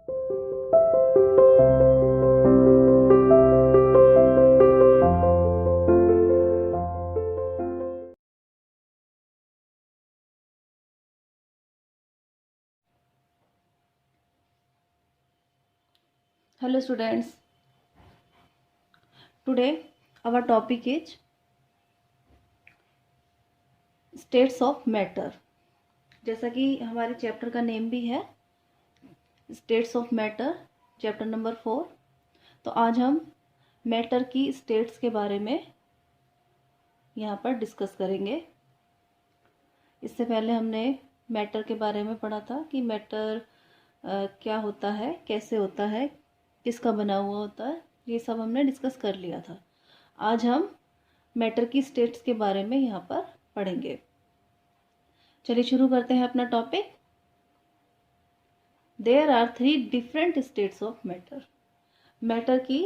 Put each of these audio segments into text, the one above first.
Hello students, today our topic is states of matter। जैसा कि हमारे चैप्टर का नेम भी है states of matter, chapter number 4। तो आज हम मैटर की स्टेट्स के बारे में यहाँ पर डिस्कस करेंगे। इससे पहले हमने मैटर के बारे में पढ़ा था कि मैटर क्या होता है, कैसे होता है, किसका बना हुआ होता है, ये सब हमने डिस्कस कर लिया था। आज हम मैटर की स्टेट्स के बारे में यहाँ पर पढ़ेंगे। चलिए शुरू करते हैं अपना topic. There are 3 different states of matter. Matter की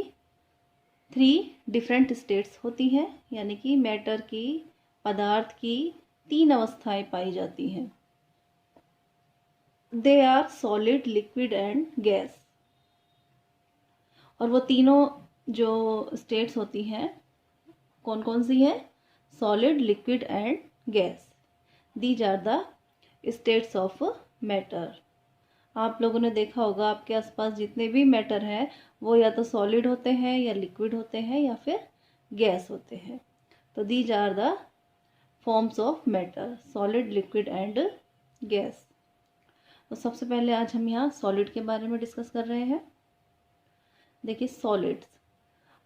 3 डिफरेंट स्टेट्स होती हैं, यानी कि मैटर की, पदार्थ की 3 अवस्थाएं पाई जाती हैं। They are solid, liquid and gas. और वो तीनों जो स्टेट्स होती हैं कौन कौन सी है? Solid, liquid and gas. These are the states of matter. आप लोगों ने देखा होगा आपके आसपास जितने भी मैटर हैं वो या तो सॉलिड होते हैं, या लिक्विड होते हैं, या फिर गैस होते हैं। तो these are the forms of matter, solid, liquid and gas. तो सबसे पहले आज हम यहाँ सॉलिड के बारे में डिस्कस कर रहे हैं। देखिए, solids,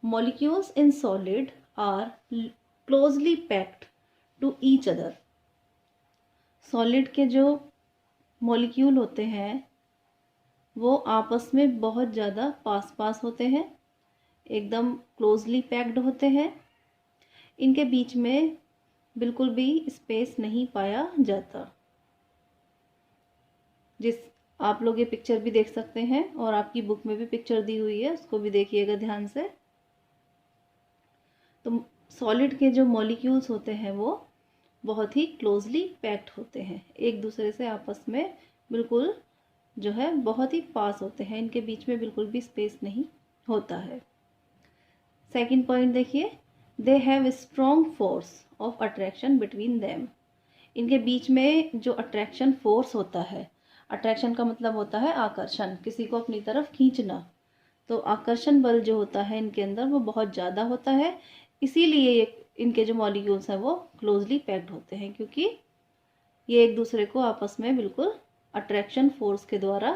molecules in solid are closely packed to each other. Solid के जो मॉलिक्यूल होते हैं वो आपस में बहुत ज़्यादा पास पास होते हैं, एकदम क्लोजली पैक्ड होते हैं। इनके बीच में बिल्कुल भी स्पेस नहीं पाया जाता। जिस आप लोग ये पिक्चर भी देख सकते हैं और आपकी बुक में भी पिक्चर दी हुई है, उसको भी देखिएगा ध्यान से। तो सॉलिड के जो मॉलिक्यूल्स होते हैं वो बहुत ही क्लोजली पैक्ड होते हैं, एक दूसरे से आपस में बिल्कुल जो है बहुत ही पास होते हैं, इनके बीच में बिल्कुल भी स्पेस नहीं होता है। सेकंड पॉइंट देखिए, they have strong force of attraction between them. इनके बीच में जो अट्रैक्शन फोर्स होता है, अट्रैक्शन का मतलब होता है आकर्षण, किसी को अपनी तरफ खींचना। तो आकर्षण बल जो होता है इनके अंदर वो बहुत ज़्यादा होता है, इसीलिए इनके जो मॉलिक्यूल्स हैं वो क्लोजली पैक्ड होते हैं, क्योंकि ये एक दूसरे को आपस में बिल्कुल अट्रैक्शन फोर्स के द्वारा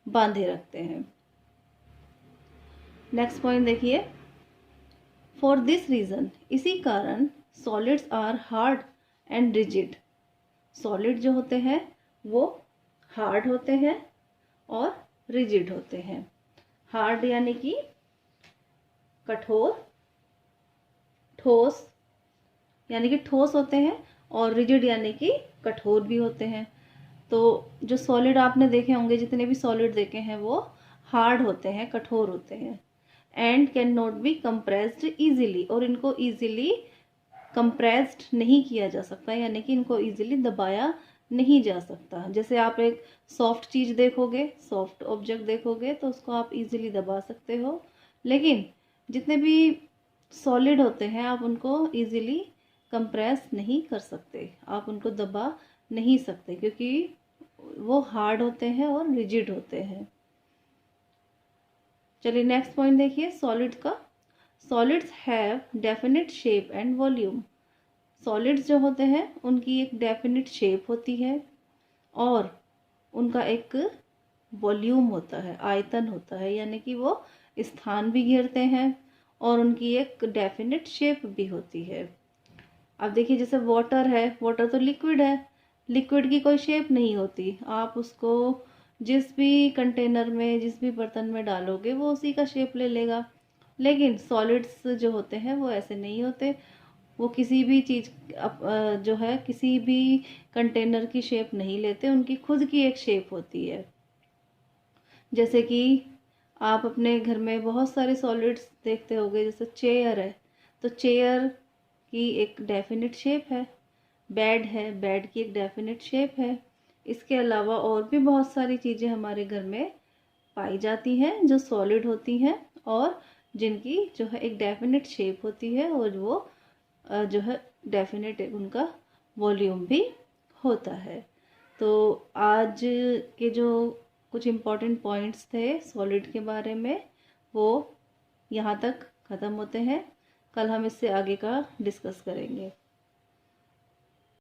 बांधे रखते हैं। नेक्स्ट पॉइंट देखिए, फॉर दिस रीजन, इसी कारण solids are hard and rigid. Solid जो होते हैं वो हार्ड होते हैं और रिजिड होते हैं। हार्ड यानी कि कठोर, ठोस यानी कि ठोस होते हैं, और रिजिड यानी कि कठोर भी होते हैं। तो जो सॉलिड आपने देखे होंगे, जितने भी सॉलिड देखे हैं वो हार्ड होते हैं, कठोर होते हैं। And can not be compressed easily, और इनको इजीली कंप्रेस्ड नहीं किया जा सकता, यानी कि इनको इजीली दबाया नहीं जा सकता। जैसे आप एक सॉफ्ट चीज़ देखोगे, सॉफ्ट ऑब्जेक्ट देखोगे तो उसको आप इजीली दबा सकते हो, लेकिन जितने भी सॉलिड होते हैं आप उनको इजीली कंप्रेस नहीं कर सकते, आप उनको दबा नहीं सकते, क्योंकि वो हार्ड होते हैं और रिजिड होते हैं। चलिए नेक्स्ट पॉइंट देखिए सॉलिड का। Solids have definite shape and volume. Solids जो होते हैं उनकी एक डेफिनेट शेप होती है और उनका एक वॉल्यूम होता है, आयतन होता है, यानी कि वो स्थान भी घेरते हैं, और उनकी एक डेफिनेट शेप भी होती है। अब देखिए, जैसे वाटर है, वाटर तो लिक्विड है, लिक्विड की कोई शेप नहीं होती, आप उसको जिस भी कंटेनर में, जिस भी बर्तन में डालोगे वो उसी का शेप ले लेगा। लेकिन सॉलिड्स जो होते हैं वो ऐसे नहीं होते, वो किसी भी चीज़ जो है किसी भी कंटेनर की शेप नहीं लेते, उनकी खुद की एक शेप होती है। जैसे कि आप अपने घर में बहुत सारे सॉलिड्स देखते होंगे, जैसे चेयर है तो चेयर की एक डेफिनेट शेप है, बेड है, बेड की एक डेफिनेट शेप है। इसके अलावा और भी बहुत सारी चीज़ें हमारे घर में पाई जाती हैं जो सॉलिड होती हैं और जिनकी जो है एक डेफिनेट शेप होती है और वो जो है डेफिनेट उनका वॉल्यूम भी होता है। तो आज के जो कुछ इम्पोर्टेंट पॉइंट्स थे सॉलिड के बारे में वो यहाँ तक ख़त्म होते हैं। कल हम इससे आगे का डिस्कस करेंगे।